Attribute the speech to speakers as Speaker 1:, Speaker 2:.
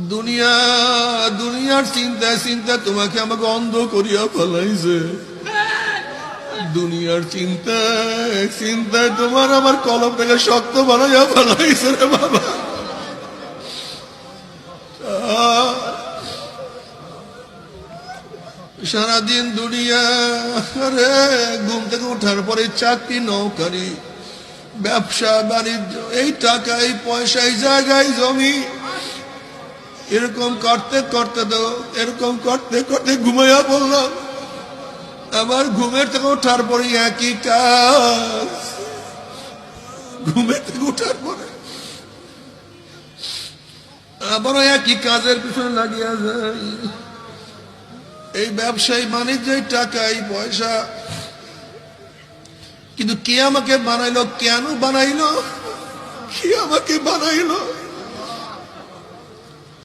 Speaker 1: দুনিয়া দুনিয়ার চিন্তায় চিন্তায় তোমাকে আমাকে অন্ধ করিয়া ফেলাইছে। দুনিয়ার চিন্তায় চিন্তায় তোমার আমার কলমটাকে শক্ত বানাইয়া ফেলাইছে রে বাবা। সারাদিন দুনিয়া রে, ঘুম থেকে ওঠার পরে চাকরি নৌকারি ব্যবসা বাণিজ্য, এই টাকা এই পয়সা এই জায়গায় জমি, এরকম করতে করতে তো এরকম করতে করতে ঘুমাইয়া বললাম। আমার ঘুমের থেকে ওঠার পরে একই কাজ, ঘুমের থেকে ওঠার পরে আবারও একই কাজের পিছনে লাগিয়া যায়। এই ব্যবসায়ী বাণিজ্য, টাকা এই পয়সা, কিন্তু কে আমাকে বানাইলো, কেন বানাইলো, কে আমাকে বানাইলো?